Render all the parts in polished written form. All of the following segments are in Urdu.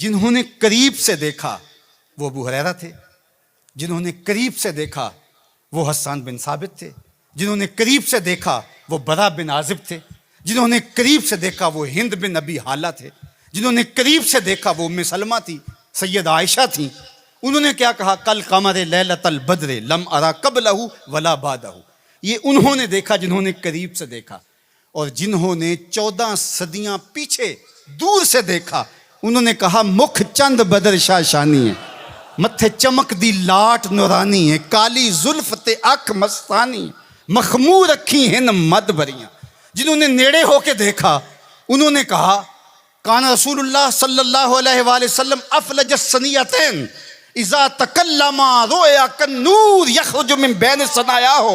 جنہوں نے قریب سے دیکھا وہ ابو ہریرہ تھے، جنہوں نے قریب سے دیکھا وہ حسان بن ثابت تھے، جنہوں نے قریب سے دیکھا وہ برا بن عازب تھے، جنہوں نے قریب سے دیکھا وہ ہند بن ابی حالہ تھے، جنہوں نے قریب سے دیکھا وہ ام سلمہ تھی، سید عائشہ تھیں۔ انہوں نے کیا کہا؟ کل قمر لیلۃ البدر لم ارا قبلہ ولا بعدہ۔ یہ انہوں نے دیکھا جنہوں نے قریب سے دیکھا، اور جنہوں نے 14 صدیاں پیچھے دور سے دیکھا انہوں نے کہا مکھ چند بدر شاہ شانی ہے، متھے چمک دی لاٹ نورانی ہے، کالی زلف تے اکھ مستانی، مخمور اکھی ہن مد بریاں۔ جنہوں نے نیڑے ہو کے دیکھا انہوں نے کہا کان رسول اللہ صلی اللہ علیہ وآلہ وسلم افلج السنیتین اذا تکلم رؤیا کالنور یخرج من بین ثنایاہ۔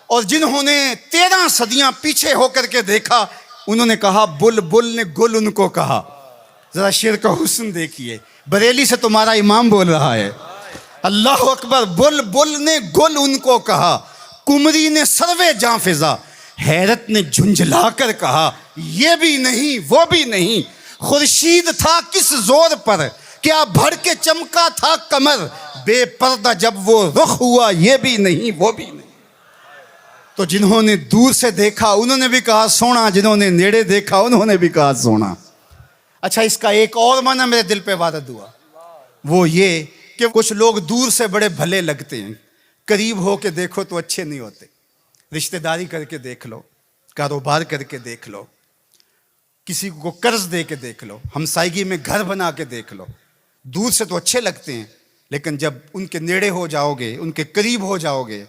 اور جنہوں نے 13 صدیاں پیچھے ہو کر کے دیکھا انہوں نے کہا بلبل نے گل ان کو کہا۔ ذرا شعر کا حسن دیکھیے، بریلی سے تمہارا امام بول رہا ہے، اللہ اکبر۔ بلبل نے گل ان کو کہا، کمری نے سروے جاں فضا، حیرت نے جھنجھلا کر کہا یہ بھی نہیں وہ بھی نہیں، خورشید تھا کس زور پر، کیا بھڑ کے چمکا تھا کمر، بے پردہ جب وہ رخ ہوا یہ بھی نہیں وہ بھی نہیں۔ تو جنہوں نے دور سے دیکھا انہوں نے بھی کہا سونا، جنہوں نے نیڑے دیکھا انہوں نے بھی کہا سونا۔ اچھا، اس کا ایک اور معنی میرے دل پہ وارد ہوا، وہ یہ کہ کچھ لوگ دور سے بڑے بھلے لگتے ہیں، قریب ہو کے دیکھو تو اچھے نہیں ہوتے۔ رشتہ داری کر کے دیکھ لو، کاروبار کر کے دیکھ لو، کسی کو قرض دے کے دیکھ لو، ہمسائیگی میں گھر بنا کے دیکھ لو، دور سے تو اچھے لگتے ہیں لیکن جب ان کے نیڑے ہو جاؤ گے، ان کے قریب ہو جاؤ گے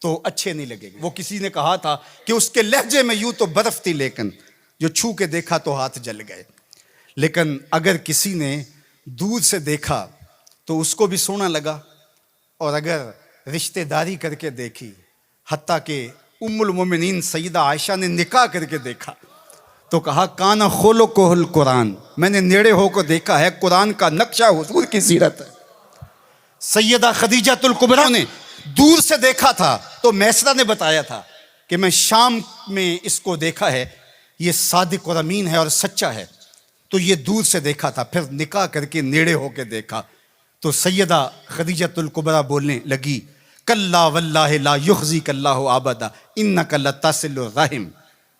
تو اچھے نہیں لگے گے۔ وہ کسی نے کہا تھا کہ اس کے لہجے میں یوں تو برف تھی لیکن جو چھو کے دیکھا تو ہاتھ جل گئے۔ لیکن اگر کسی نے دور سے دیکھا تو اس کو بھی سونا لگا، اور اگر رشتہ داری کر کے دیکھی، حتیٰ کہ ام المومنین سیدہ عائشہ نے نکاح کر کے دیکھا تو کہا کانا خلقہ القرآن، میں نے نیڑے ہو کو دیکھا ہے، قرآن کا نقشہ حضور کی سیرت ہے۔ سیدہ خدیجہ الکبریٰ نے دور سے دیکھا تھا تو میسرہ نے بتایا تھا کہ میں شام میں اس کو دیکھا ہے، یہ صادق اور امین ہے اور سچا ہے، تو یہ دور سے دیکھا تھا، پھر نکاح کر کے نیڑے ہو کے دیکھا۔ تو سیدہ خدیجہ الکبریٰ بولنے لگی کلا واللہ لا یخزیک اللہ ابدا انک لتصل الرحم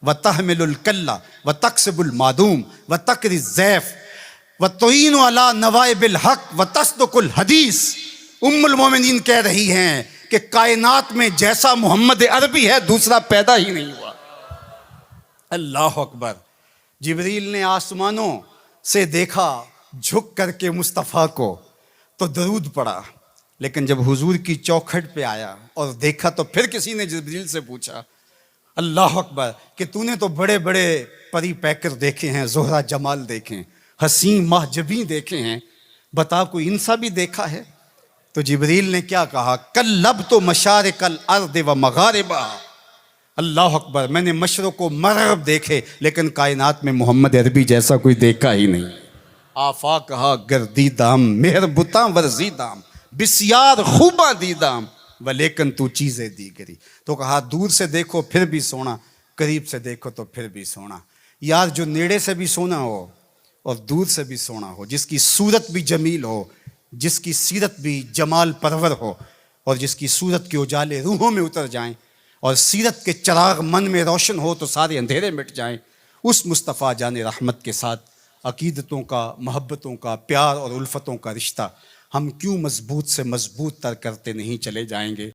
وتحمل الکلہ وتکسب المعدوم وتقری الضیف وتعین علی نوائب الحق وتصدق الحدیث۔ ام المومنین کہہ رہی ہیں کہ کائنات میں جیسا محمد عربی ہے دوسرا پیدا ہی نہیں ہوا۔ اللہ اکبر۔ جبریل نے آسمانوں سے دیکھا جھک کر کے مصطفیٰ کو تو درود پڑا، لیکن جب حضور کی چوکھٹ پہ آیا اور دیکھا تو پھر کسی نے جبریل سے پوچھا اللہ اکبر کہ تو نے تو بڑے بڑے پری پیکر دیکھے ہیں، زہرہ جمال دیکھے ہیں، حسین محجبیں دیکھے ہیں، بتا کوئی ان سا بھی دیکھا ہے؟ تو جبریل نے کیا کہا کلبت مشارق الارض و مغاربہا۔ اللہ اکبر، میں نے مشرق و مغرب دیکھے لیکن کائنات میں محمد عربی جیسا کوئی دیکھا ہی نہیں۔ آفاق کہا گردیدام مہر بتاں ورزیدام بسیار خوباں دیدام ولیکن تو چیزیں دیگری۔ تو کہا دور سے دیکھو پھر بھی سونا، قریب سے دیکھو تو پھر بھی سونا۔ یار جو نیڑے سے بھی سونا ہو اور دور سے بھی سونا ہو، جس کی صورت بھی جمیل ہو، جس کی سیرت بھی جمال پرور ہو، اور جس کی صورت کے اجالے روحوں میں اتر جائیں اور سیرت کے چراغ من میں روشن ہو تو سارے اندھیرے مٹ جائیں، اس مصطفیٰ جان رحمت کے ساتھ عقیدتوں کا، محبتوں کا، پیار اور الفتوں کا رشتہ ہم کیوں مضبوط سے مضبوط تر کرتے نہیں چلے جائیں گے؟